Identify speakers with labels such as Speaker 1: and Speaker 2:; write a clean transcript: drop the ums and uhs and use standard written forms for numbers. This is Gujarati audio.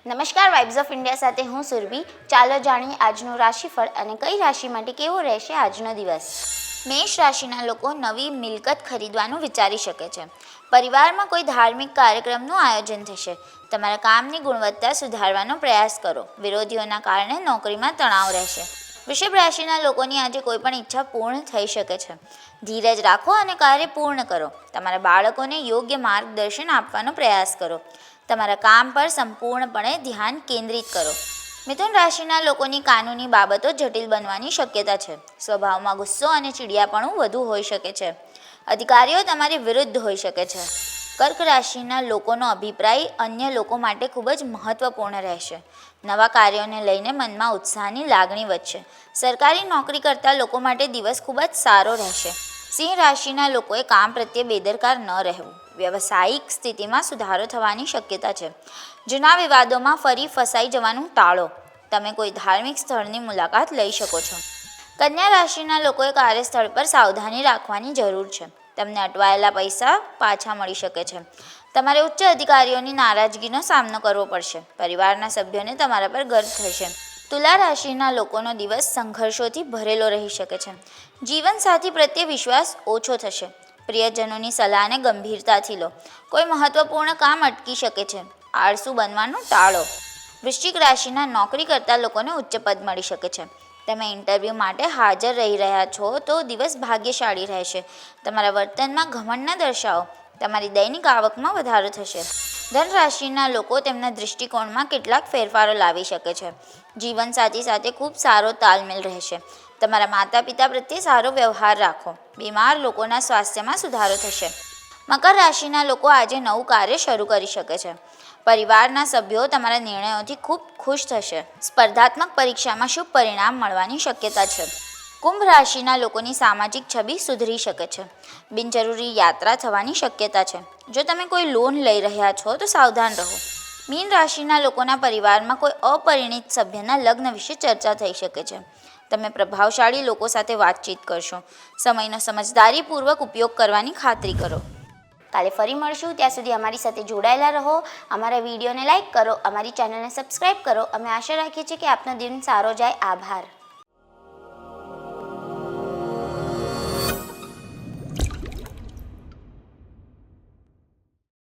Speaker 1: નમસ્કાર, વાઇબ્સ ઓફ ઇન્ડિયા સાથે હું સુરભી। ચાલો જાણીએ આજનું રાશિફળ અને કઈ રાશિ માટે કેવો રહેશે આજનો દિવસ। મેષ રાશિના લોકો નવી મિલકત ખરીદવાનું વિચારી શકે છે। પરિવારમાં કોઈ ધાર્મિક કાર્યક્રમનું આયોજન થશે। તમારા કામની ગુણવત્તા સુધારવાનો પ્રયાસ કરો। વિરોધીઓના કારણે નોકરીમાં તણાવ રહેશે। વૃષભ રાશિના લોકોની આજે કોઈ પણ ઈચ્છા પૂર્ણ થઈ શકે છે। ધીરજ રાખો અને કાર્ય પૂર્ણ કરો। તમારા બાળકોને યોગ્ય માર્ગદર્શન આપવાનો પ્રયાસ કરો। તમારા કામ પર સંપૂર્ણપણે ધ્યાન કેન્દ્રિત કરો। મિથુન રાશિના લોકોની કાનૂની બાબતો જટિલ બનવાની શક્યતા છે। સ્વભાવમાં ગુસ્સો અને ચીડિયાપણું વધુ હોઈ શકે છે। અધિકારીઓ તમારી વિરુદ્ધ હોઈ શકે છે। કર્ક રાશિના લોકોનો અભિપ્રાય અન્ય લોકો માટે ખૂબ જ મહત્વપૂર્ણ રહેશે। નવા કાર્યોને લઈને મનમાં ઉત્સાહની લાગણી વધશે। સરકારી નોકરી કરતા લોકો માટે દિવસ ખૂબ જ સારો રહેશે। સિંહ રાશિના લોકોએ કામ પ્રત્યે બેદરકાર ન રહેવું। વ્યવસાયિક સ્થિતિમાં સુધારો થવાની શક્યતા છે। જૂના વિવાદોમાં ફરી ફસાઈ જવાનું ટાળો। તમે કોઈ ધાર્મિક સ્થળની મુલાકાત લઈ શકો છો। કન્યા રાશિના લોકોએ કાર્યસ્થળ પર સાવધાની રાખવાની જરૂર છે। તમને અટવાયેલા પૈસા પાછા મળી શકે છે। તમારે ઉચ્ચ અધિકારીઓની નારાજગીનો સામનો કરવો પડશે। પરિવારના સભ્યોને તમારા પર ગર્વ થશે। તુલા રાશિના લોકોનો દિવસ સંઘર્ષોથી ભરેલો રહી શકે છે। જીવનસાથી પ્રત્યે વિશ્વાસ ઓછો થશે। પ્રિયજનોની સલાહને ગંભીરતાથી લો। કોઈ મહત્વપૂર્ણ કામ અટકી શકે છે। આળસુ બનવાનું ટાળો। વૃશ્ચિક રાશિના નોકરી કરતા લોકોને ઉચ્ચ પદ મળી શકે છે। તમે ઇન્ટરવ્યૂ માટે હાજર રહી રહ્યા છો તો દિવસ ભાગ્યશાળી રહેશે। તમારા વર્તનમાં ઘમંડ ન દર્શાવો। તમારી દૈનિક આવકમાં વધારો થશે। ધન રાશિના લોકો તેમના દૃષ્ટિકોણમાં કેટલાક ફેરફારો લાવી શકે છે। જીવનસાથી સાથે ખૂબ સારો તાલમેલ રહેશે। તમારા માતા પિતા પ્રત્યે સારો વ્યવહાર રાખો। બીમાર લોકોના સ્વાસ્થ્યમાં સુધારો થશે। મકર રાશિના લોકો આજે નવું કાર્ય શરૂ કરી શકે છે। પરિવારના સભ્યો તમારા નિર્ણયોથી ખૂબ ખુશ થશે। સ્પર્ધાત્મક પરીક્ષામાં શુભ પરિણામ મળવાની શક્યતા છે। કુંભ રાશિના લોકોની સામાજિક છબી સુધરી શકે છે। બિનજરૂરી યાત્રા થવાની શક્યતા છે। જો તમે કોઈ લોન લઈ રહ્યા છો તો સાવધાન રહો। મીન રાશિના લોકોના પરિવારમાં કોઈ અપરિણિત સભ્યના લગ્ન વિશે ચર્ચા થઈ શકે છે। તમે પ્રભાવશાળી લોકો સાથે વાતચીત કરશો। સમયનો સમજદારીપૂર્વક ઉપયોગ કરવાની ખાતરી કરો। કાલે ફરી મળશું, ત્યાં સુધી અમારી સાથે જોડાયેલા રહો। અમારા વિડીયોને લાઇક કરો, અમારી ચેનલને સબસ્ક્રાઈબ કરો। અમે આશા રાખીએ છીએ કે આપનો દિન સારો જાય। આભાર।